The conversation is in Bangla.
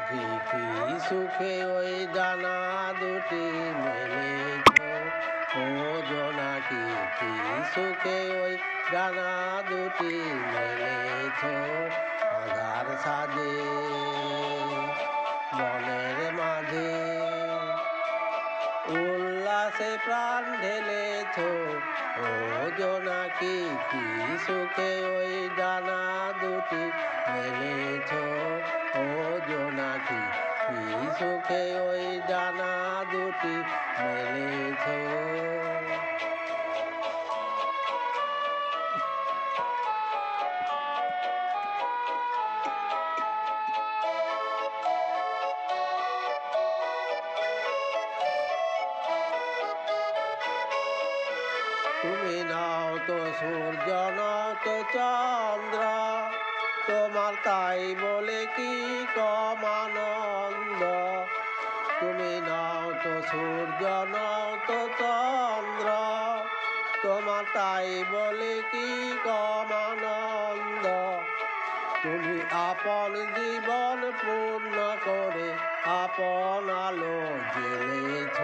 কি কি সুখে ওই ডানা দুটি মেলেছ ও জোনাকি, কি সুখে ওই ডানা দুটি মেলেছ আঁধার সাজে বনের মাঝে উল্লাসে প্রাণ ঢেলেছ ও জোনাকি, কি সুখে ওই ডানা দুটি মেলেছ ও জোনাকি, কি সুখে ওই ডানা দুটি মেলেছ। তুমি নাও তো সূর্য নাও তো চন্দ্র, তোমার তাই বলে কি কম আনন্দ। তুমি নাও তো সূর্য নাও তো চন্দ্র, তোমার তাই বলে কি কম আনন্দ। তুমি আপন জীবন পূর্ণ করে আপন আলো জ্বেলেছ।